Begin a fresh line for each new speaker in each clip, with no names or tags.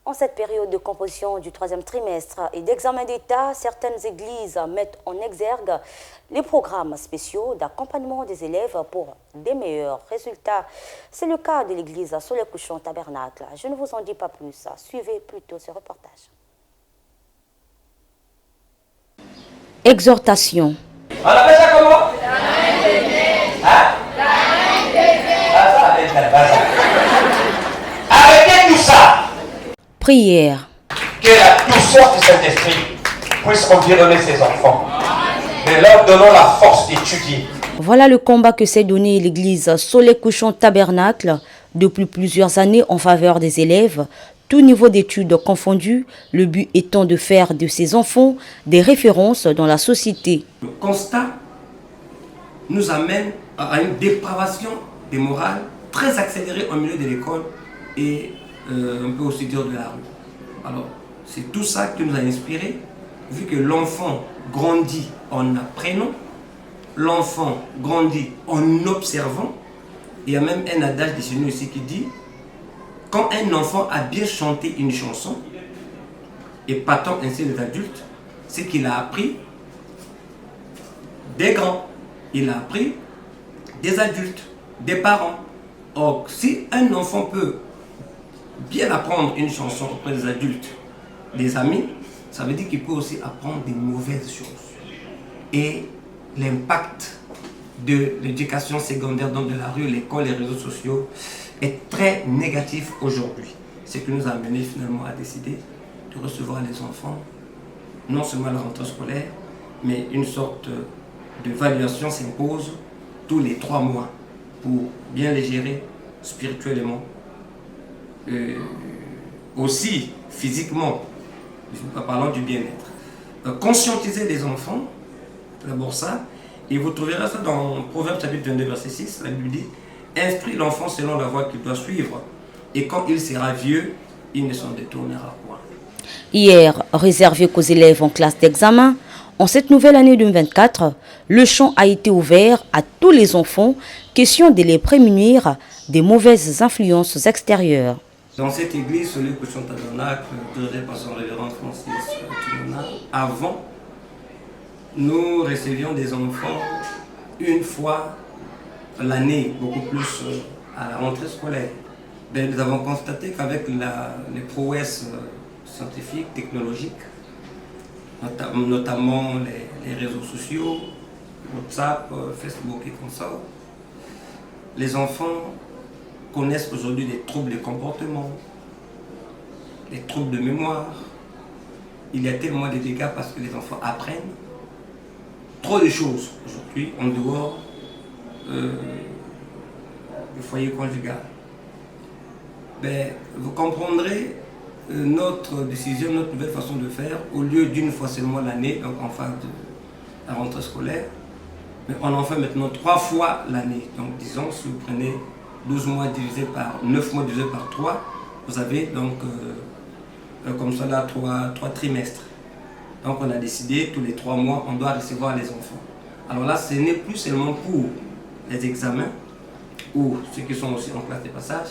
En cette période de composition du troisième trimestre et d'examen d'État, certaines églises mettent en exergue les programmes spéciaux d'accompagnement des élèves pour des meilleurs résultats. C'est le cas de l'église Soleil Couchant Tabernacle. Je ne vous en dis pas plus, suivez plutôt ce reportage. Exhortation.
On appelle ça comment? Hein? Arrêtez tout ça.
Prière.
Que la puissance du Saint-Esprit puisse environner ses enfants. Et leur donnons la force d'étudier.
Voilà le combat que s'est donné l'église Soleil Couchant Tabernacle depuis plusieurs années en faveur des élèves, tout niveau d'études confondus, le but étant de faire de ces enfants des références dans la société.
Le constat nous amène à une dépravation des morales très accélérée au milieu de l'école et un peu aussi dur de la rue. Alors, c'est tout ça qui nous a inspiré, vu que l'enfant grandit en apprenant, l'enfant grandit en observant. Il y a même un adage de chez nous ici qui dit: quand un enfant a bien chanté une chanson, et partant ainsi les adultes, c'est qu'il a appris des grands, il a appris des adultes, des parents. Or, si un enfant peut bien apprendre une chanson auprès des adultes, des amis, ça veut dire qu'il peut aussi apprendre des mauvaises choses. Et l'impact de l'éducation secondaire, donc de la rue, l'école, les réseaux sociaux, est très négatif aujourd'hui. Ce qui nous a amené finalement à décider de recevoir les enfants, non seulement à la rentrée scolaire, mais une sorte d'évaluation s'impose tous les 3 mois pour bien les gérer spirituellement, aussi physiquement, en parlant du bien-être. Conscientiser les enfants, d'abord ça, et vous trouverez ça dans Proverbe chapitre 22 verset 6, la Bible dit: instruis l'enfant selon la voie qu'il doit suivre, et quand il sera vieux, il ne s'en détournera point.
Hier, réservé qu'aux élèves en classe d'examen, en cette nouvelle année 2024, le champ a été ouvert à tous les enfants, question de les prémunir des mauvaises influences extérieures.
Dans cette église, Soleil Couchant Tabernacle, dirigée par son révérend Francis Tumona, avant, nous recevions des enfants une fois l'année, beaucoup plus à la rentrée scolaire. Mais nous avons constaté qu'avec les prouesses scientifiques, technologiques, notamment les réseaux sociaux, WhatsApp, Facebook et comme ça, les enfants connaissent aujourd'hui des troubles de comportement, des troubles de mémoire. Il y a tellement de dégâts parce que les enfants apprennent trop de choses aujourd'hui en dehors du foyer conjugal. Ben, vous comprendrez notre décision, notre nouvelle façon de faire, au lieu d'une fois seulement l'année, donc en phase de la rentrée scolaire, mais on en fait maintenant 3 fois l'année. Donc disons, si vous prenez 12 mois divisé par 9 mois divisé par 3, vous avez donc comme ça là 3 trimestres. Donc on a décidé, tous les 3 mois, on doit recevoir les enfants. Alors là, ce n'est plus seulement pour les examens, ou ceux qui sont aussi en classe de passage,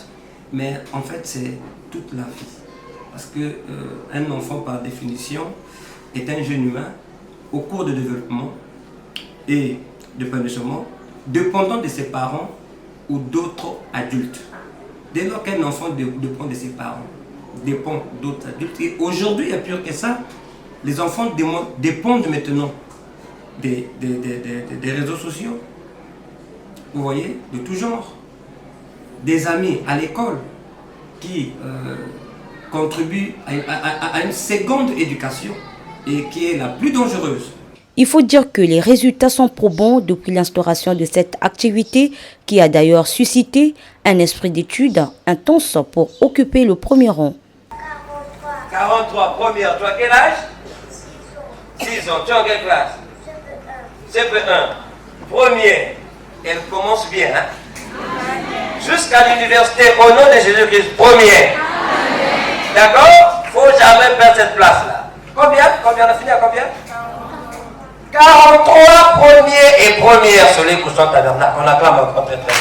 mais en fait c'est toute la vie. Parce qu'un enfant, par définition, est un jeune humain au cours de développement et d'épanouissement, dépendant de ses parents ou d'autres adultes. Dès lors qu'un enfant dépend de ses parents, dépend d'autres adultes, et aujourd'hui, il y a pire que ça, les enfants dépendent maintenant des réseaux sociaux, vous voyez, de tout genre, des amis à l'école qui contribuent à une seconde éducation et qui est la plus dangereuse.
Il faut dire que les résultats sont probants depuis l'instauration de cette activité qui a d'ailleurs suscité un esprit d'étude intense pour occuper le premier rang.
43, première, tu as quel âge? 6 ans, tu es en quelle classe? CP1. Première, elle commence bien, hein? Jusqu'à l'université au nom de Jésus-Christ, première. D'accord? Il ne faut jamais perdre cette place-là. Combien? On a fini à combien? 43 premiers et premières sur les couchants tabernacle. On acclame encore très très.